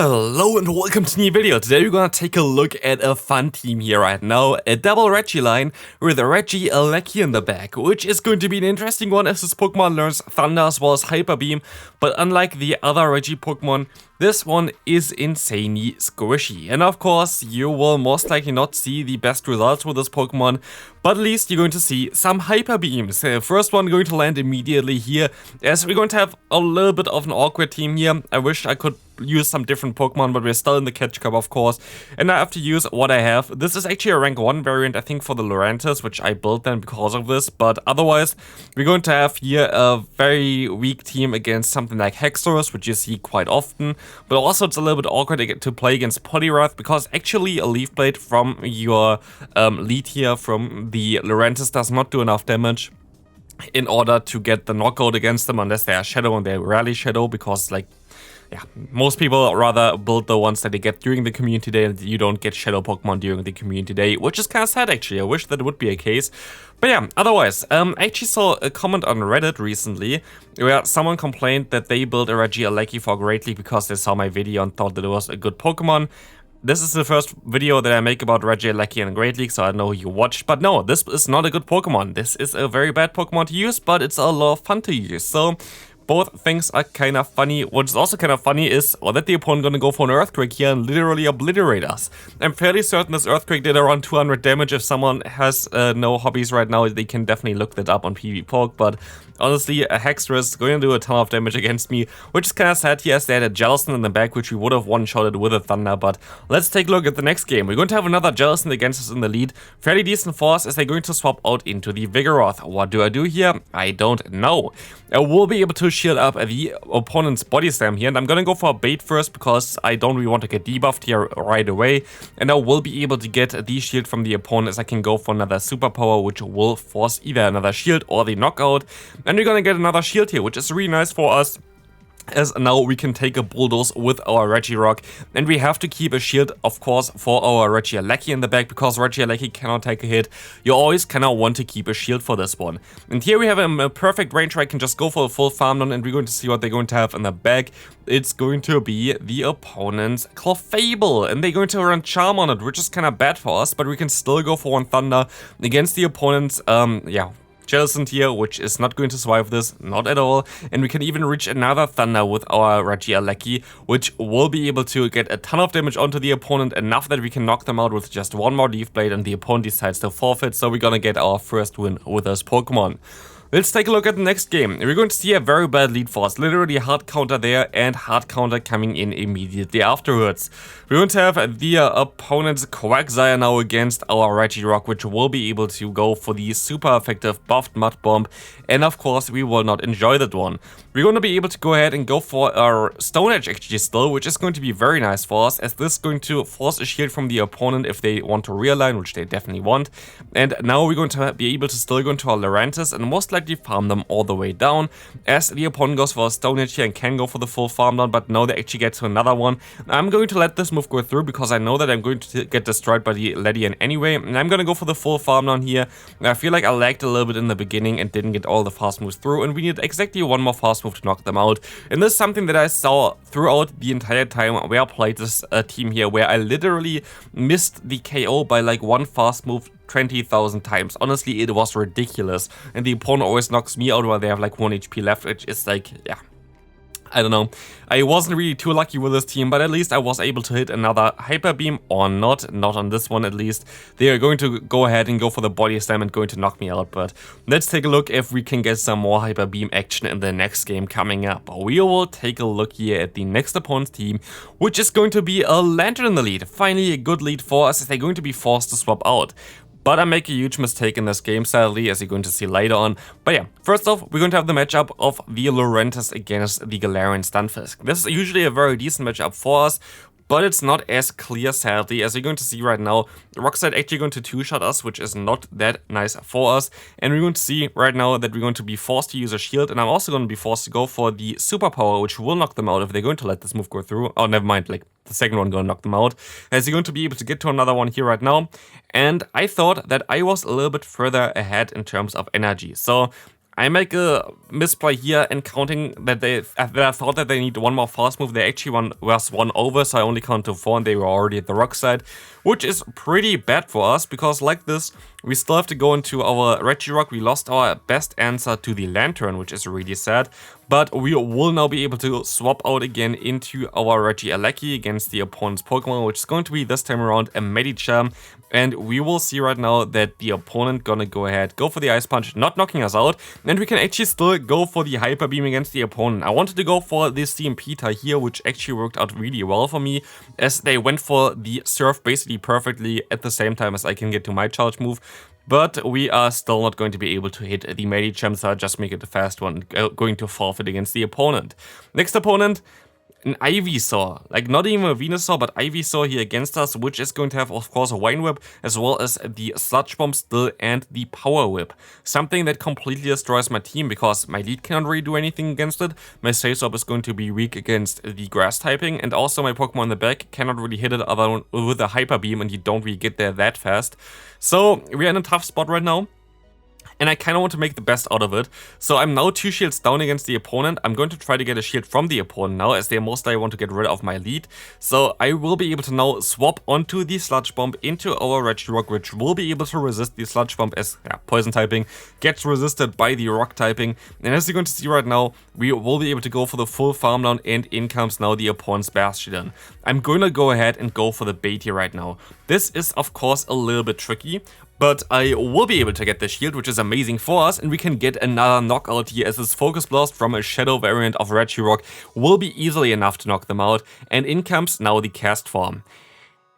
Hello and welcome to a new video. Today we're gonna take a look at a fun team here right now, a double Regieleki with a Regieleki in the back, which is going to be an interesting one as this Pokemon learns Thunder as well as Hyper Beam, but unlike the other Regi Pokemon, this one is insanely squishy. And of course, you will most likely not see the best results with this Pokemon, but at least you're going to see some Hyper Beams. First one going to land immediately here, as we're going to have a little bit of an awkward team here. I wish I could use some different Pokemon, but we're still in the Catch Cup, of course, and I have to use what I have. This is actually a rank 1 variant, I think, for the Lurantis, which I built then because of this, but otherwise, we're going to have here a very weak team against something like Hexorus, which you see quite often, but also it's a little bit awkward to play against Poliwrath, because actually a Leaf Blade from your lead here from the Lurantis does not do enough damage in order to get the knockout against them, unless they are Shadow, and they rarely Shadow, because, like, yeah, most people rather build the ones that they get during the community day, and you don't get Shadow Pokemon during the community day, which is kind of sad actually. I wish that it would be a case. But yeah, otherwise, I actually saw a comment on Reddit recently where someone complained that they built a Regieleki for Great League because they saw my video and thought that it was a good Pokemon. This is the first video that I make about Regieleki and Great League, so I know you watched. But no, this is not a good Pokemon. This is a very bad Pokemon to use, but it's a lot of fun to use. So both things are kind of funny. What's also kind of funny is that the opponent gonna go for an Earthquake here and literally obliterate us. I'm fairly certain this Earthquake did around 200 damage. If someone has no hobbies right now, they can definitely look that up on PvPoke, but honestly, a Hexorus is going to do a ton of damage against me, which is kind of sad here as they had a Jellicent in the back, which we would have one-shotted with a Thunder, but let's take a look at the next game. We're going to have another Jellicent against us in the lead. Fairly decent for us as they're going to swap out into the Vigoroth. What do I do here? I don't know. I will be able to shield up the opponent's Body Slam here, and I'm going to go for a bait first because I don't really want to get debuffed here right away, and I will be able to get the shield from the opponent as I can go for another Superpower, which will force either another shield or the knockout. And we're gonna get another shield here, which is really nice for us, as now we can take a Bulldoze with our Regirock, and we have to keep a shield, of course, for our Regieleki in the back, because Regieleki cannot take a hit. You always kind of want to keep a shield for this one. And here we have a perfect range where I can just go for a full farm down, and we're going to see what they're going to have in the back. It's going to be the opponent's Clefable, and they're going to run Charm on it, which is kind of bad for us, but we can still go for one Thunder against the opponent's, Jellicent here, which is not going to survive this, not at all, and we can even reach another Thunder with our Regieleki, which will be able to get a ton of damage onto the opponent, enough that we can knock them out with just one more Leaf Blade, and the opponent decides to forfeit, so we're gonna get our first win with this Pokemon. Let's take a look at the next game. We're going to see a very bad lead for us, literally a hard counter there and hard counter coming in immediately afterwards. We're going to have the opponent's Quagsire now against our Regirock, which will be able to go for the super effective buffed Mud Bomb, and of course we will not enjoy that one. We're going to be able to go ahead and go for our Stone Edge actually still, which is going to be very nice for us, as this is going to force a shield from the opponent if they want to realign, which they definitely want. And now we're going to be able to still go into our Lurantis and most likely farm them all the way down, as the opponent goes for a Stone Edge here and can go for the full farm down, but no, they actually get to another one. I'm going to let this move go through because I know that I'm going to get destroyed by the Ledian anyway, and I'm going to go for the full farm down here. I feel like I lagged a little bit in the beginning and didn't get all the fast moves through, and we need exactly one more fast move to knock them out. And this is something that I saw throughout the entire time where I played this team here, where I literally missed the KO by like one fast move 20,000 times. Honestly, it was ridiculous, and the opponent always knocks me out while they have like 1 HP left, which is like, yeah, I don't know. I wasn't really too lucky with this team, but at least I was able to hit another Hyper Beam, or not on this one at least. They are going to go ahead and go for the Body Slam and going to knock me out, but let's take a look if we can get some more Hyper Beam action in the next game coming up. We will take a look here at the next opponent's team, which is going to be a Lantern in the lead. Finally a good lead for us, as they're going to be forced to swap out. But I make a huge mistake in this game, sadly, as you're going to see later on. But yeah, first off, we're going to have the matchup of the Lurantis against the Galarian Stunfisk. This is usually a very decent matchup for us, but it's not as clear, sadly, as you're going to see right now. Rockslide actually going to two-shot us, which is not that nice for us. And we're going to see right now that we're going to be forced to use a shield, and I'm also going to be forced to go for the Superpower, which will knock them out if they're going to let this move go through. Oh, never mind, like, the second one gonna knock them out, as you're going to be able to get to another one here right now. And I thought that I was a little bit further ahead in terms of energy, so I make a misplay here and counting that I thought that they need one more fast move. They actually was one over, so I only count to 4 and they were already at the rock side, which is pretty bad for us because like this, we still have to go into our Regirock. We lost our best answer to the Lantern, which is really sad, but we will now be able to swap out again into our Regieleki against the opponent's Pokemon, which is going to be this time around a Medicham. And we will see right now that the opponent gonna go ahead, go for the Ice Punch, not knocking us out, and we can actually still go for the Hyper Beam against the opponent. I wanted to go for this CMP tie here, which actually worked out really well for me, as they went for the Surf basically perfectly at the same time as I can get to my charge move. But we are still not going to be able to hit the Medicham, so I'll just make it a fast one, going to forfeit against the opponent. Next opponent, an Ivysaur, like not even a Venusaur, but Ivysaur here against us, which is going to have, of course, a Wine Whip, as well as the Sludge Bomb still and the Power Whip. Something that completely destroys my team, because my lead cannot really do anything against it, my Saisorb is going to be weak against the Grass typing, and also my Pokemon in the back cannot really hit it other with a Hyper Beam, and you don't really get there that fast. So, we're in a tough spot right now. And I kind of want to make the best out of it. So I'm now 2 shields down against the opponent. I'm going to try to get a shield from the opponent now, as they most likely want to get rid of my lead. So I will be able to now swap onto the Sludge Bomb into our Regirock, which will be able to resist the Sludge Bomb, as Poison typing gets resisted by the Rock typing. And as you're going to see right now, we will be able to go for the full farm down, and in comes now the opponent's Bastion. I'm going to go ahead and go for the bait here right now. This is of course a little bit tricky, but I will be able to get the shield, which is amazing for us, and we can get another knockout here, as this Focus Blast from a Shadow variant of Regirock will be easily enough to knock them out, and in comes now the Cast Form.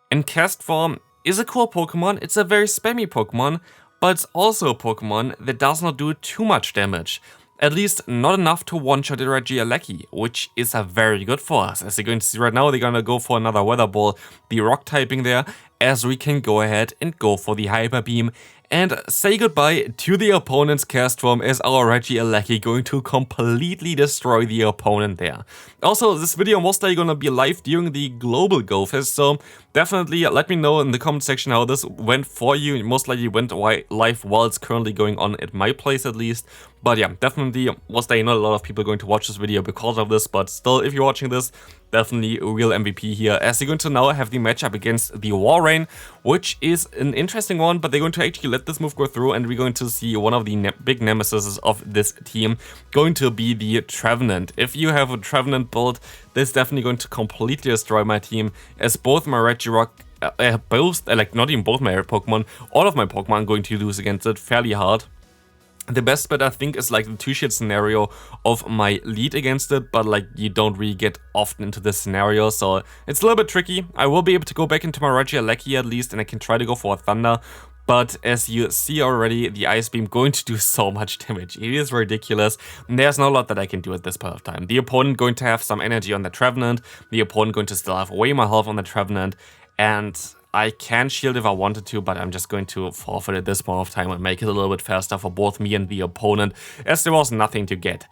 And Cast Form is a cool Pokemon, it's a very spammy Pokemon, but it's also a Pokemon that does not do too much damage. At least not enough to one-shot the Regieleki, which is very good for us. As you're going to see right now, they're going to go for another Weather Ball, the Rock typing there, as we can go ahead and go for the Hyper Beam and say goodbye to the opponent's Cast Form, as our Regieleki going to completely destroy the opponent there. Also, this video most likely gonna be live during the global Go Fest, so definitely let me know in the comment section how this went for you. It most likely went live while it's currently going on at my place at least. But yeah, definitely most likely not a lot of people going to watch this video because of this, but still, if you're watching this, definitely a real MVP here, as you're going to now have the matchup against the Walrein, which is an interesting one, but they're going to actually let this move go through, and we're going to see one of the big nemesis of this team going to be the Trevenant. If you have a Trevenant build, this is definitely going to completely destroy my team, as both my Regirock, not even both my Pokemon, all of my Pokemon are going to lose against it fairly hard. The best bet, I think, is like the 2-shield scenario of my lead against it, but like you don't really get often into this scenario, so it's a little bit tricky. I will be able to go back into my Regieleki at least, and I can try to go for a Thunder, but as you see already, the Ice Beam going to do so much damage. It is ridiculous, and there's not a lot that I can do at this point of time. The opponent going to have some energy on the Trevenant, the opponent going to still have way more health on the Trevenant, and I can shield if I wanted to, but I'm just going to forfeit at this point of time and make it a little bit faster for both me and the opponent, as there was nothing to get.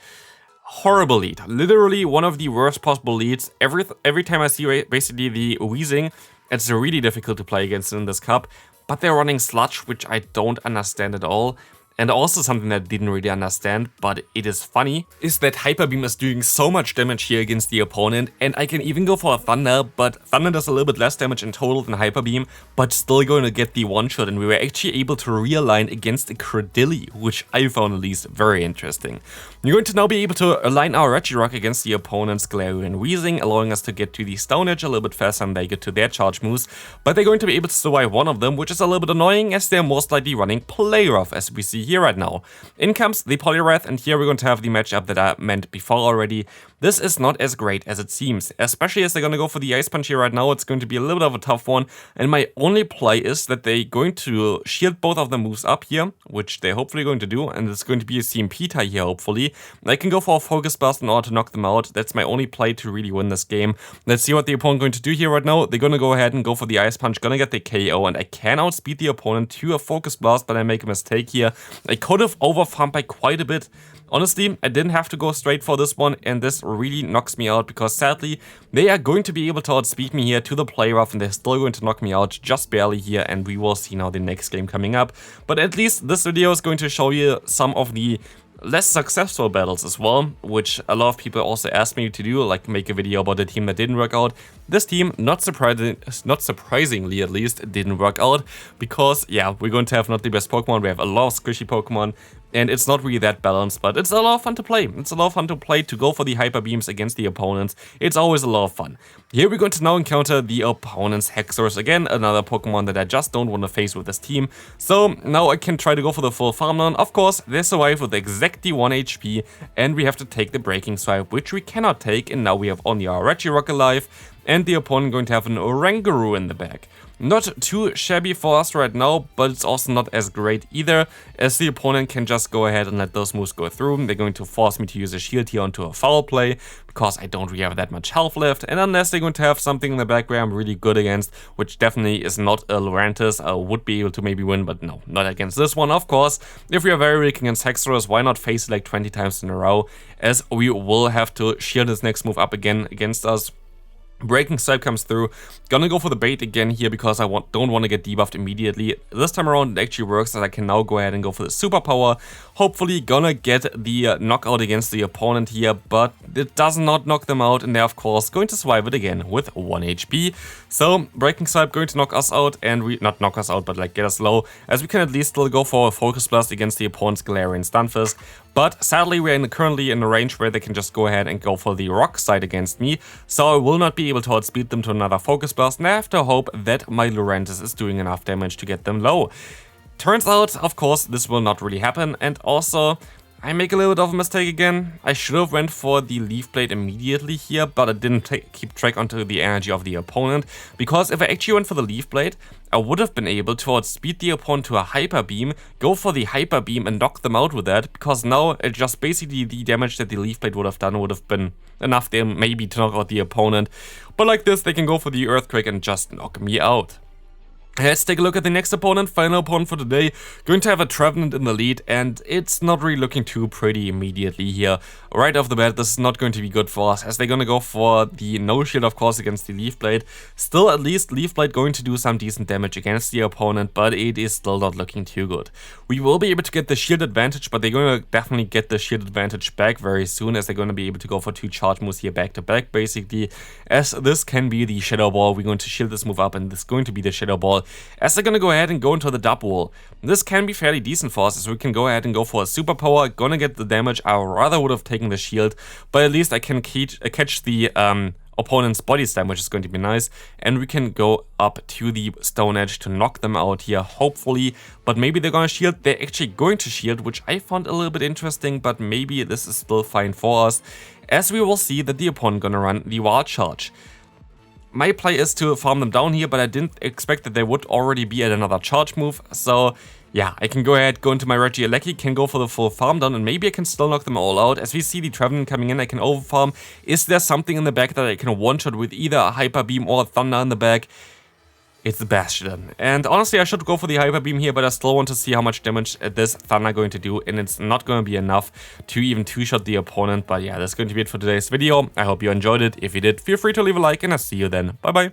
Horrible lead. Literally one of the worst possible leads. Every time I see basically the Weezing, it's really difficult to play against in this cup, but they're running Sludge, which I don't understand at all. And also something that I didn't really understand, but it is funny, is that Hyper Beam is doing so much damage here against the opponent, and I can even go for a Thunder, but Thunder does a little bit less damage in total than Hyper Beam, but still going to get the one-shot, and we were actually able to realign against a Credilli, which I found at least very interesting. We're going to now be able to align our Regirock against the opponent's Glareon and Weezing, allowing us to get to the Stone Edge a little bit faster than they get to their charge moves, but they're going to be able to survive one of them, which is a little bit annoying, as they're most likely running Play Rough, as we see here right now. In comes the Poliwrath, and here we're going to have the matchup that I meant before already. This is not as great as it seems, especially as they're going to go for the Ice Punch here right now. It's going to be a little bit of a tough one, and my only play is that they're going to shield both of the moves up here, which they're hopefully going to do, and it's going to be a CMP tie here hopefully. I can go for a Focus Blast in order to knock them out. That's my only play to really win this game. Let's see what the opponent going to do here right now. They're going to go ahead and go for the Ice Punch, gonna get the KO, and I can outspeed the opponent to a Focus Blast, but I make a mistake here. I could have overfarmed by quite a bit. Honestly, I didn't have to go straight for this one, and this really knocks me out, because sadly, they are going to be able to outspeed me here to the Play Rough, and they're still going to knock me out just barely here, and we will see now the next game coming up. But at least this video is going to show you some of the less successful battles as well, which a lot of people also asked me to do, like make a video about a team that didn't work out. This team, not surprisingly at least, didn't work out, because yeah, we're going to have not the best Pokemon, we have a lot of squishy Pokemon, and it's not really that balanced, but it's a lot of fun to play. It's a lot of fun to play, to go for the Hyper Beams against the opponents. It's always a lot of fun. Here we're going to now encounter the opponent's Hexors again, another Pokemon that I just don't want to face with this team. So now I can try to go for the full Farm Down. Of course, they survive with exactly 1 HP, and we have to take the Breaking Swipe, which we cannot take, and now we have only our Regieleki alive, and the opponent going to have an Oranguru in the back. Not too shabby for us right now, but it's also not as great either, as the opponent can just go ahead and let those moves go through. They're going to force me to use a shield here onto a foul play, because I don't really have that much health left, and unless they're going to have something in the back where I'm really good against, which definitely is not a Lurantis, I would be able to maybe win, but no, not against this one, of course. If we are very weak against Hexorus, why not face it like 20 times in a row, as we will have to shield his next move up again against us. Breaking Swipe comes through. Gonna go for the bait again here because I don't want to get debuffed immediately. This time around it actually works, as I can now go ahead and go for the superpower. Hopefully gonna get the knockout against the opponent here, but it does not knock them out, and they're of course going to survive it again with 1 HP. So Breaking Swipe going to knock us out, and not knock us out, but like get us low, as we can at least still go for a Focus Blast against the opponent's Galarian Stunfisk. But sadly we're currently in a range where they can just go ahead and go for the Rock side against me, so I will not be able to outspeed them to another Focus Blast, and I have to hope that my Lurantis is doing enough damage to get them low. Turns out, of course, this will not really happen, and also I make a little bit of a mistake again. I should have went for the Leaf Blade immediately here, but I didn't keep track onto the energy of the opponent, because if I actually went for the Leaf Blade, I would have been able to outspeed the opponent to a Hyper Beam, go for the Hyper Beam and knock them out with that, because now it just basically the damage that the Leaf Blade would have done would have been enough there maybe to knock out the opponent. But like this, they can go for the Earthquake and just knock me out. Let's take a look at the next opponent, final opponent for today. Going to have a Trevenant in the lead, and it's not really looking too pretty immediately here. Right off the bat, this is not going to be good for us, as they're going to go for the no shield, of course, against the Leaf Blade. Still, at least Leaf Blade going to do some decent damage against the opponent, but it is still not looking too good. We will be able to get the shield advantage, but they're going to definitely get the shield advantage back very soon, as they're going to be able to go for 2 charge moves here back to back, basically, as this can be the Shadow Ball. We're going to shield this move up, and this is going to be the Shadow Ball, as they're going to go ahead and go into the dub wall. This can be fairly decent for us, as we can go ahead and go for a superpower, gonna get the damage. I rather would have taken the shield, but at least I can catch the opponent's body slam, which is going to be nice, and we can go up to the Stone Edge to knock them out here, hopefully. But maybe they're gonna shield. They're actually going to shield, which I found a little bit interesting, but maybe this is still fine for us, as we will see that the opponent gonna run the Wild Charge. My play is to farm them down here, but I didn't expect that they would already be at another charge move. So yeah, I can go ahead, go into my Regieleki, can go for the full farm down, and maybe I can still knock them all out. As we see the Trevenant coming in, I can overfarm. Is there something in the back that I can one-shot with either a Hyper Beam or a Thunder in the back? It's the Bastion. And honestly, I should go for the Hyper Beam here, but I still want to see how much damage this Thunder going to do, and it's not going to be enough to even two-shot the opponent. But yeah, that's going to be it for today's video. I hope you enjoyed it. If you did, feel free to leave a like, and I'll see you then. Bye-bye.